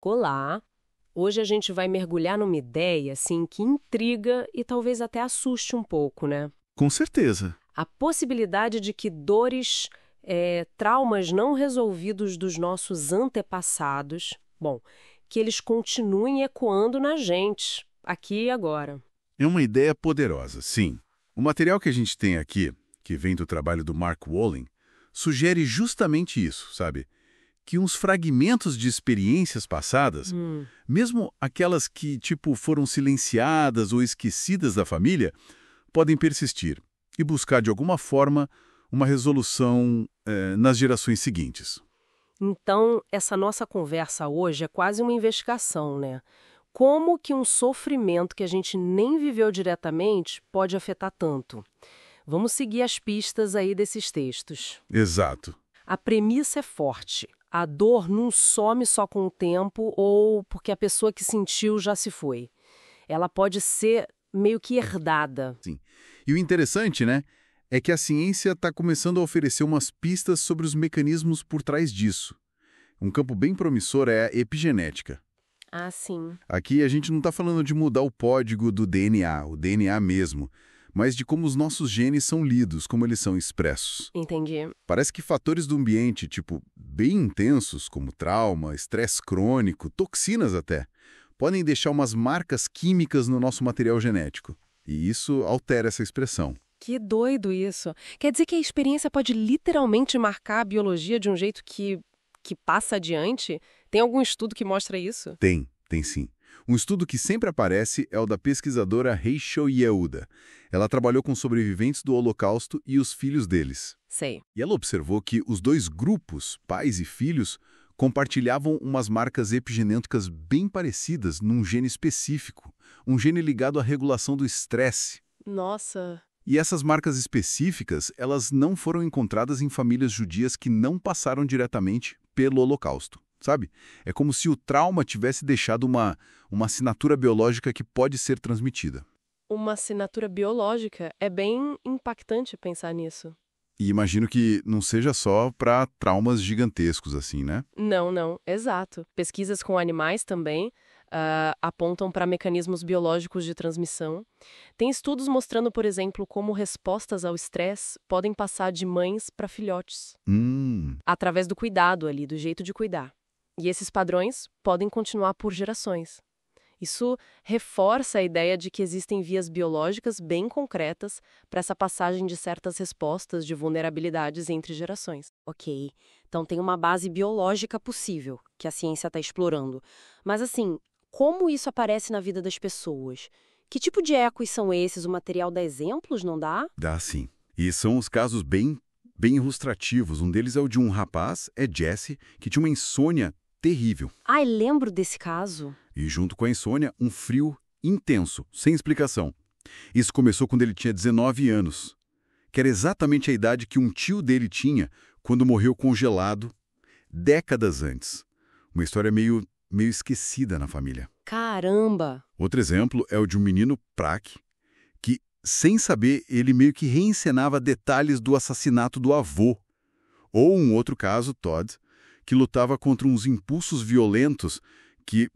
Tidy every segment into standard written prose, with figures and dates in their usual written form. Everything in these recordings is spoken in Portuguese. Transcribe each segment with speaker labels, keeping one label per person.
Speaker 1: Olá! Hoje a gente vai mergulhar numa ideia, assim, que intriga e talvez até assuste um pouco, né?
Speaker 2: Com certeza.
Speaker 1: A possibilidade de que dores, traumas não resolvidos dos nossos antepassados, bom, que eles continuem ecoando na gente, aqui e agora.
Speaker 2: É uma ideia poderosa, sim. O material que a gente tem aqui, que vem do trabalho do Mark Walling, sugere justamente isso, sabe? Que uns fragmentos de experiências passadas, mesmo aquelas que, tipo, foram silenciadas ou esquecidas da família, podem persistir e buscar, de alguma forma, uma resolução nas gerações seguintes.
Speaker 1: Então, essa nossa conversa hoje é quase uma investigação, né? Como que um sofrimento que a gente nem viveu diretamente pode afetar tanto? Vamos seguir as pistas aí desses textos.
Speaker 2: Exato.
Speaker 1: A premissa é forte. A dor não some só com o tempo ou porque a pessoa que sentiu já se foi. Ela pode ser meio que herdada.
Speaker 2: Sim. E o interessante, né, é que a ciência está começando a oferecer umas pistas sobre os mecanismos por trás disso. Um campo bem promissor é a epigenética.
Speaker 1: Ah, sim.
Speaker 2: Aqui a gente não está falando de mudar o código do DNA, o DNA mesmo, mas de como os nossos genes são lidos, como eles são expressos.
Speaker 1: Entendi.
Speaker 2: Parece que fatores do ambiente, tipo, bem intensos, como trauma, estresse crônico, toxinas até, podem deixar umas marcas químicas no nosso material genético. E isso altera essa expressão.
Speaker 1: Que doido isso. Quer dizer que a experiência pode literalmente marcar a biologia de um jeito que passa adiante? Tem algum estudo que mostra isso?
Speaker 2: Tem sim. Um estudo que sempre aparece é o da pesquisadora Rachel Yehuda. Ela trabalhou com sobreviventes do Holocausto e os filhos deles.
Speaker 1: Sei.
Speaker 2: E ela observou que os dois grupos, pais e filhos, compartilhavam umas marcas epigenêticas bem parecidas num gene específico, um gene ligado à regulação do estresse.
Speaker 1: Nossa.
Speaker 2: E essas marcas específicas, elas não foram encontradas em famílias judias que não passaram diretamente pelo Holocausto, sabe? É como se o trauma tivesse deixado uma assinatura biológica que pode ser transmitida.
Speaker 1: Uma assinatura biológica. É bem impactante pensar nisso.
Speaker 2: E imagino que não seja só para traumas gigantescos assim, né?
Speaker 1: Não, não, exato. Pesquisas com animais também apontam para mecanismos biológicos de transmissão. Tem estudos mostrando, por exemplo, como respostas ao estresse podem passar de mães para filhotes, através do cuidado ali, do jeito de cuidar. E esses padrões podem continuar por gerações. Isso reforça a ideia de que existem vias biológicas bem concretas para essa passagem de certas respostas de vulnerabilidades entre gerações.
Speaker 3: Ok, então tem uma base biológica possível que a ciência está explorando. Mas assim, como isso aparece na vida das pessoas? Que tipo de ecos são esses? O material dá exemplos, não dá?
Speaker 2: Dá sim. E são os casos bem ilustrativos. Um deles é o de um rapaz, é Jesse, que tinha uma insônia terrível.
Speaker 3: Ai, lembro desse caso.
Speaker 2: E junto com a insônia, um frio intenso, sem explicação. Isso começou quando ele tinha 19 anos, que era exatamente a idade que um tio dele tinha quando morreu congelado décadas antes. Uma história meio esquecida na família.
Speaker 3: Caramba!
Speaker 2: Outro exemplo é o de um menino Prak, que, sem saber, ele meio que reencenava detalhes do assassinato do avô. Ou um outro caso, Todd, que lutava contra uns impulsos violentos que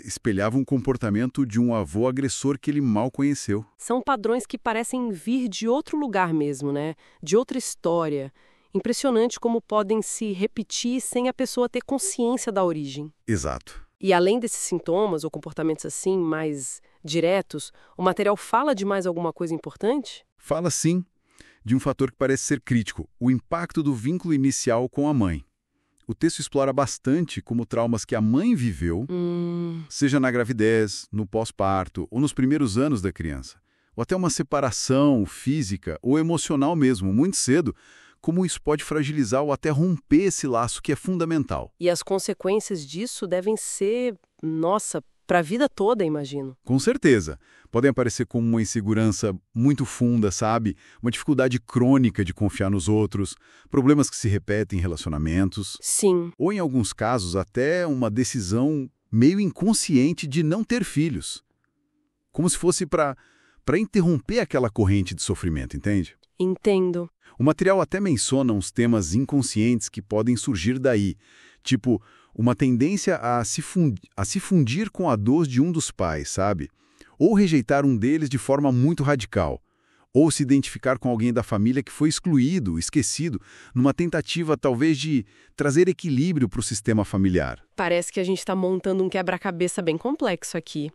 Speaker 2: espelhavam o comportamento de um avô agressor que ele mal conheceu.
Speaker 1: São padrões que parecem vir de outro lugar mesmo, né? De outra história. Impressionante como podem se repetir sem a pessoa ter consciência da origem.
Speaker 2: Exato.
Speaker 1: E além desses sintomas ou comportamentos assim, mais diretos, o material fala de mais alguma coisa importante?
Speaker 2: Fala, sim, de um fator que parece ser crítico, o impacto do vínculo inicial com a mãe. O texto explora bastante como traumas que a mãe viveu, seja na gravidez, no pós-parto ou nos primeiros anos da criança, ou até uma separação física ou emocional mesmo, muito cedo, como isso pode fragilizar ou até romper esse laço que é fundamental.
Speaker 1: E as consequências disso devem ser, nossa, para a vida toda, imagino.
Speaker 2: Com certeza. Podem aparecer como uma insegurança muito funda, sabe? Uma dificuldade crônica de confiar nos outros, problemas que se repetem em relacionamentos.
Speaker 1: Sim.
Speaker 2: Ou, em alguns casos, até uma decisão meio inconsciente de não ter filhos. Como se fosse para interromper aquela corrente de sofrimento, entende?
Speaker 1: Entendo.
Speaker 2: O material até menciona uns temas inconscientes que podem surgir daí, tipo Uma tendência a se fundir com a dor de um dos pais, sabe? Ou rejeitar um deles de forma muito radical. Ou se identificar com alguém da família que foi excluído, esquecido, numa tentativa talvez de trazer equilíbrio para o sistema familiar.
Speaker 1: Parece que a gente está montando um quebra-cabeça bem complexo aqui.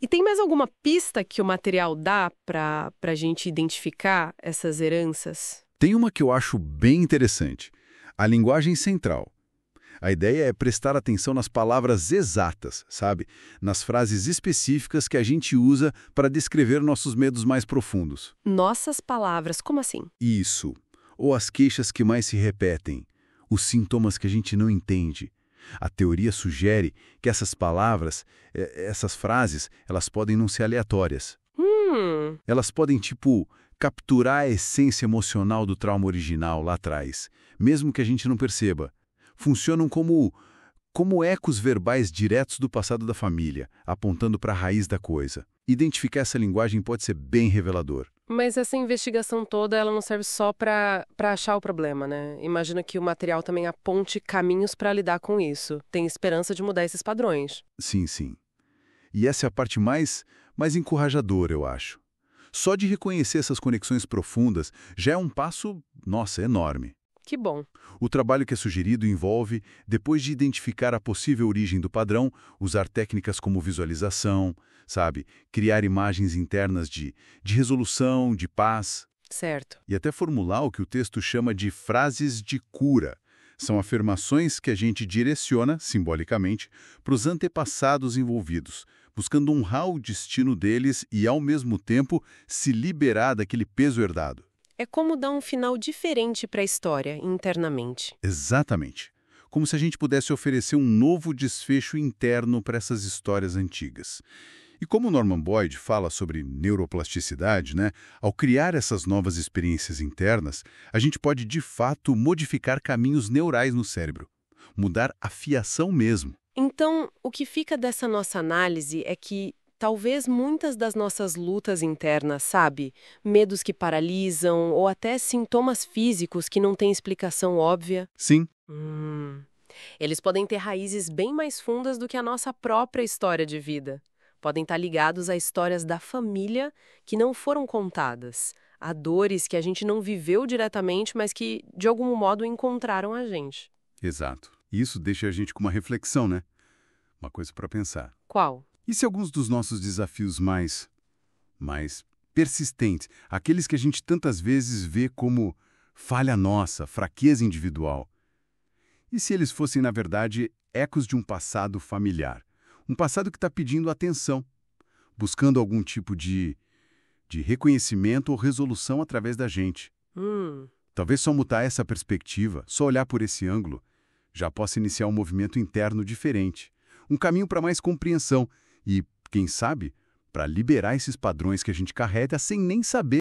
Speaker 1: E tem mais alguma pista que o material dá para a gente identificar essas heranças?
Speaker 2: Tem uma que eu acho bem interessante: a linguagem central. A ideia é prestar atenção nas palavras exatas, sabe? Nas frases específicas que a gente usa para descrever nossos medos mais profundos.
Speaker 1: Nossas palavras, como assim?
Speaker 2: Isso. Ou as queixas que mais se repetem, os sintomas que a gente não entende. A teoria sugere que essas palavras, essas frases, elas podem não ser aleatórias. Elas podem, capturar a essência emocional do trauma original lá atrás, mesmo que a gente não perceba. Funcionam como ecos verbais diretos do passado da família, apontando para a raiz da coisa. Identificar essa linguagem pode ser bem revelador.
Speaker 1: Mas essa investigação toda, ela não serve só para achar o problema, né? Imagina que o material também aponte caminhos para lidar com isso. Tem esperança de mudar esses padrões.
Speaker 2: Sim, sim. E essa é a parte mais encorajadora, eu acho. Só de reconhecer essas conexões profundas já é um passo, enorme.
Speaker 1: Que bom.
Speaker 2: O trabalho que é sugerido envolve, depois de identificar a possível origem do padrão, usar técnicas como visualização, criar imagens internas de resolução, de paz.
Speaker 1: Certo.
Speaker 2: E até formular o que o texto chama de frases de cura. São afirmações que a gente direciona, simbolicamente, para os antepassados envolvidos, buscando honrar o destino deles e, ao mesmo tempo, se liberar daquele peso herdado.
Speaker 1: É como dar um final diferente para a história, internamente.
Speaker 2: Exatamente. Como se a gente pudesse oferecer um novo desfecho interno para essas histórias antigas. E como Norman Boyd fala sobre neuroplasticidade, ao criar essas novas experiências internas, a gente pode, de fato, modificar caminhos neurais no cérebro. Mudar a fiação mesmo.
Speaker 1: Então, o que fica dessa nossa análise é que talvez muitas das nossas lutas internas, medos que paralisam ou até sintomas físicos que não têm explicação óbvia.
Speaker 2: Sim.
Speaker 1: Eles podem ter raízes bem mais fundas do que a nossa própria história de vida. Podem estar ligados a histórias da família que não foram contadas, a dores que a gente não viveu diretamente, mas que, de algum modo, encontraram a gente.
Speaker 2: Exato. Isso deixa a gente com uma reflexão, Uma coisa para pensar.
Speaker 1: Qual?
Speaker 2: E se alguns dos nossos desafios mais persistentes, aqueles que a gente tantas vezes vê como falha nossa, fraqueza individual, e se eles fossem, na verdade, ecos de um passado familiar? Um passado que está pedindo atenção, buscando algum tipo de reconhecimento ou resolução através da gente. Talvez só mudar essa perspectiva, só olhar por esse ângulo, já possa iniciar um movimento interno diferente. Um caminho para mais compreensão e, quem sabe, para liberar esses padrões que a gente carrega sem nem saber